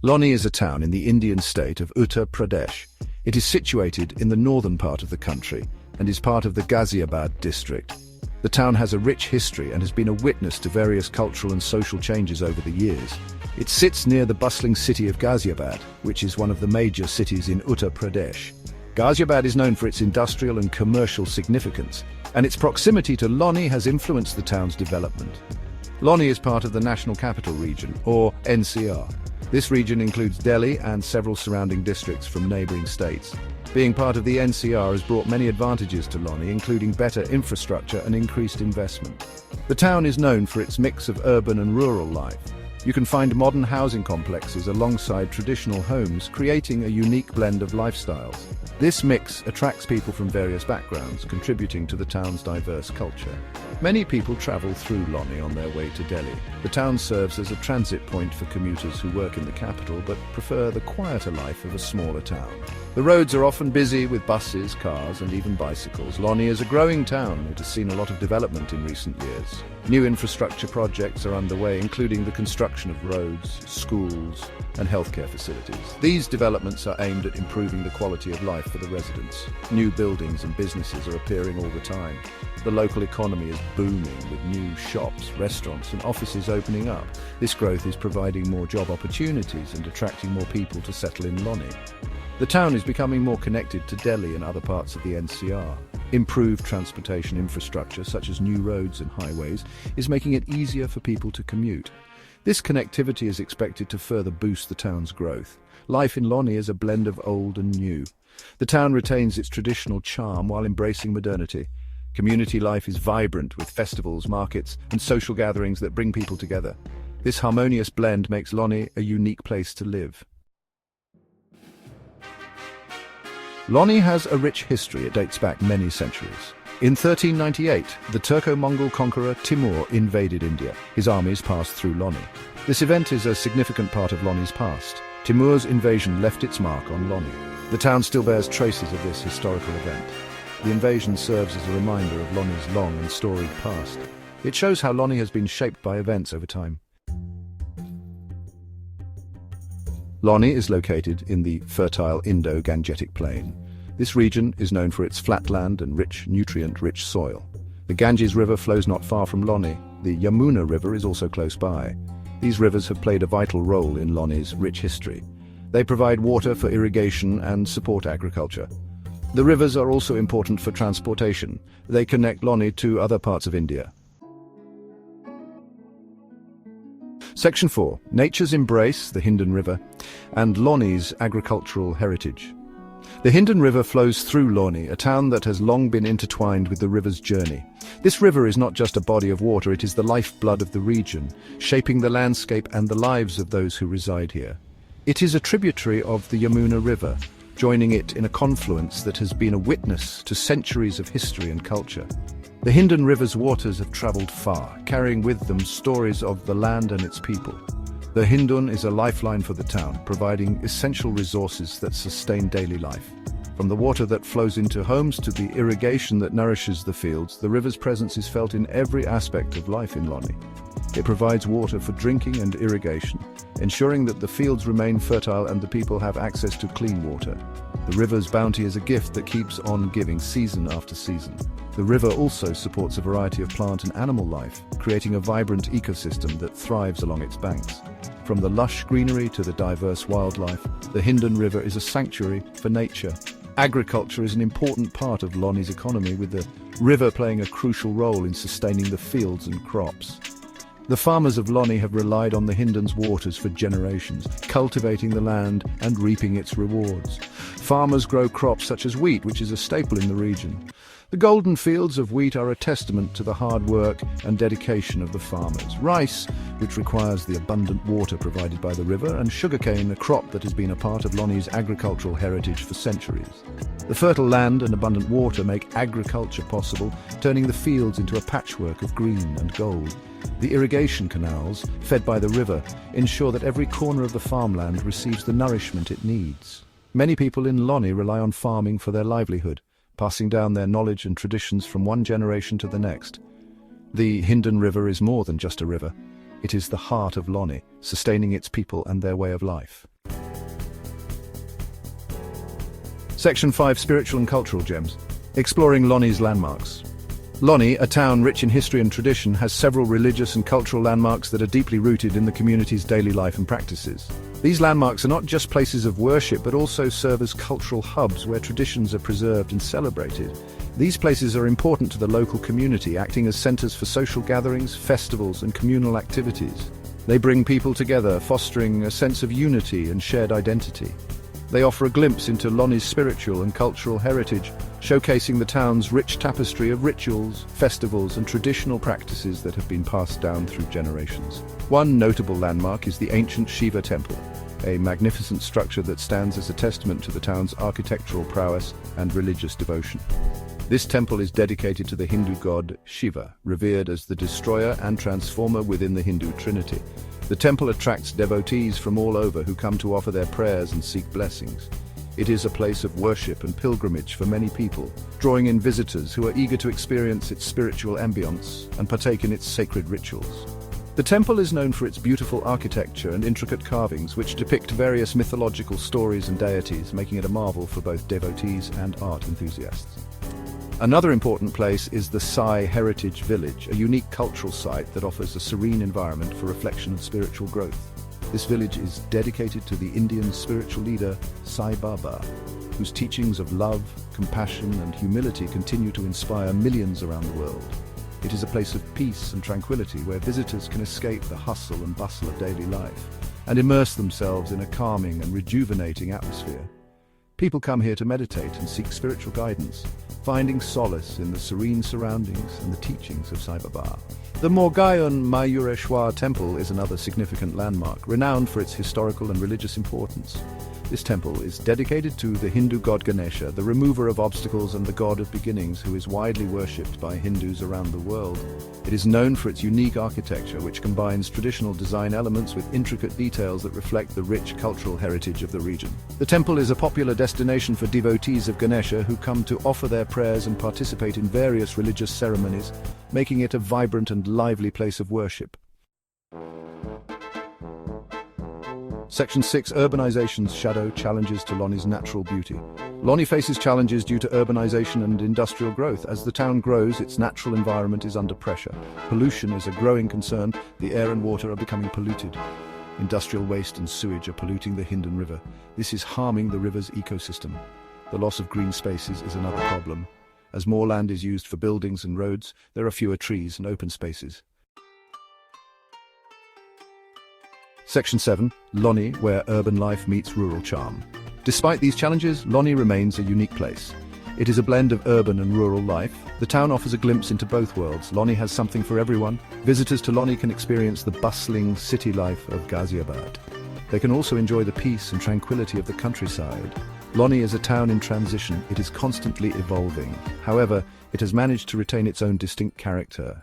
Loni is a town in the Indian state of Uttar Pradesh. It is situated in the northern part of the country and is part of the Ghaziabad district. The town has a rich history and has been a witness to various cultural and social changes over the years. It sits near the bustling city of Ghaziabad, which is one of the major cities in Uttar Pradesh. Ghaziabad is known for its industrial and commercial significance, and its proximity to Loni has influenced the town's development. Loni is part of the National Capital Region, or NCR. This region includes Delhi and several surrounding districts from neighbouring states. Being part of the NCR has brought many advantages to Loni, including better infrastructure and increased investment. The town is known for its mix of urban and rural life. You can find modern housing complexes alongside traditional homes, creating a unique blend of lifestyles. This mix attracts people from various backgrounds, contributing to the town's diverse culture. Many people travel through Loni on their way to Delhi. The town serves as a transit point for commuters who work in the capital but prefer the quieter life of a smaller town. The roads are often busy with buses, cars, and even bicycles. Loni is a growing town. It has seen a lot of development in recent years. New infrastructure projects are underway, including the construction of roads, schools, and healthcare facilities. These developments are aimed at improving the quality of life for the residents. New buildings and businesses are appearing all the time. The local economy is booming with new shops, restaurants, and offices opening up. This growth is providing more job opportunities and attracting more people to settle in Loni. The town is becoming more connected to Delhi and other parts of the NCR. Improved transportation infrastructure, such as new roads and highways, is making it easier for people to commute. This connectivity is expected to further boost the town's growth. Life in Loni is a blend of old and new. The town retains its traditional charm while embracing modernity. Community life is vibrant with festivals, markets, and social gatherings that bring people together. This harmonious blend makes Loni a unique place to live. Loni has a rich history. It dates back many centuries. In 1398, the Turco-Mongol conqueror Timur invaded India. His armies passed through Loni. This event is a significant part of Loni's past. Timur's invasion left its mark on Loni. The town still bears traces of this historical event. The invasion serves as a reminder of Loni's long and storied past. It shows how Loni has been shaped by events over time. Loni is located in the fertile Indo-Gangetic Plain. This region is known for its flat land and rich, nutrient-rich soil. The Ganges River flows not far from Loni. The Yamuna River is also close by. These rivers have played a vital role in Loni's rich history. They provide water for irrigation and support agriculture. The rivers are also important for transportation. They connect Loni to other parts of India. Section 4. Nature's Embrace, the Hindon River, and Loni's agricultural heritage. The Hindon River flows through Loni, a town that has long been intertwined with the river's journey. This river is not just a body of water, it is the lifeblood of the region, shaping the landscape and the lives of those who reside here. It is a tributary of the Yamuna River, joining it in a confluence that has been a witness to centuries of history and culture. The Hindon River's waters have traveled far, carrying with them stories of the land and its people. The Hindon is a lifeline for the town, providing essential resources that sustain daily life. From the water that flows into homes to the irrigation that nourishes the fields, the river's presence is felt in every aspect of life in Loni. It provides water for drinking and irrigation, ensuring that the fields remain fertile and the people have access to clean water. The river's bounty is a gift that keeps on giving season after season. The river also supports a variety of plant and animal life, creating a vibrant ecosystem that thrives along its banks. From the lush greenery to the diverse wildlife, the Hindon River is a sanctuary for nature. Agriculture is an important part of Loni's economy, with the river playing a crucial role in sustaining the fields and crops. The farmers of Loni have relied on the Hindon's waters for generations, cultivating the land and reaping its rewards. Farmers grow crops such as wheat, which is a staple in the region. The golden fields of wheat are a testament to the hard work and dedication of the farmers. Rice, which requires the abundant water provided by the river, and sugarcane, a crop that has been a part of Loni's agricultural heritage for centuries. The fertile land and abundant water make agriculture possible, turning the fields into a patchwork of green and gold. The irrigation canals, fed by the river, ensure that every corner of the farmland receives the nourishment it needs. Many people in Loni rely on farming for their livelihood, passing down their knowledge and traditions from one generation to the next. The Hindon River is more than just a river. It is the heart of Loni, sustaining its people and their way of life. Section 5. Spiritual and cultural gems. Exploring Loni's landmarks. Loni, a town rich in history and tradition, has several religious and cultural landmarks that are deeply rooted in the community's daily life and practices. These landmarks are not just places of worship, but also serve as cultural hubs where traditions are preserved and celebrated. These places are important to the local community, acting as centers for social gatherings, festivals, and communal activities. They bring people together, fostering a sense of unity and shared identity. They offer a glimpse into Loni's spiritual and cultural heritage, showcasing the town's rich tapestry of rituals, festivals, and traditional practices that have been passed down through generations. One notable landmark is the ancient Shiva temple, a magnificent structure that stands as a testament to the town's architectural prowess and religious devotion. This temple is dedicated to the Hindu god Shiva, revered as the destroyer and transformer within the Hindu trinity. The temple attracts devotees from all over who come to offer their prayers and seek blessings. It is a place of worship and pilgrimage for many people, drawing in visitors who are eager to experience its spiritual ambience and partake in its sacred rituals. The temple is known for its beautiful architecture and intricate carvings, which depict various mythological stories and deities, making it a marvel for both devotees and art enthusiasts. Another important place is the Sai Heritage Village, a unique cultural site that offers a serene environment for reflection and spiritual growth. This village is dedicated to the Indian spiritual leader Sai Baba, whose teachings of love, compassion, and humility continue to inspire millions around the world. It is a place of peace and tranquility where visitors can escape the hustle and bustle of daily life and immerse themselves in a calming and rejuvenating atmosphere. People come here to meditate and seek spiritual guidance, finding solace in the serene surroundings and the teachings of Sai Baba. The Morgaon Mayureshwar temple is another significant landmark, renowned for its historical and religious importance. This temple is dedicated to the Hindu god Ganesha, the remover of obstacles and the god of beginnings, who is widely worshipped by Hindus around the world. It is known for its unique architecture, which combines traditional design elements with intricate details that reflect the rich cultural heritage of the region. The temple is a popular destination for devotees of Ganesha who come to offer their prayers and participate in various religious ceremonies, making it a vibrant and lively place of worship. Section 6. Urbanization's shadow: challenges to Loni's natural beauty. Loni faces challenges due to urbanization and industrial growth. As the town grows, its natural environment is under pressure. Pollution is a growing concern. The air and water are becoming polluted. Industrial waste and sewage are polluting the Hindon River. This is harming the river's ecosystem. The loss of green spaces is another problem. As more land is used for buildings and roads, there are fewer trees and open spaces. Section 7. Loni, where urban life meets rural charm. Despite these challenges, Loni remains a unique place. It is a blend of urban and rural life. The town offers a glimpse into both worlds. Loni has something for everyone. Visitors to Loni can experience the bustling city life of Ghaziabad. They can also enjoy the peace and tranquility of the countryside. Loni is a town in transition. It is constantly evolving. However, it has managed to retain its own distinct character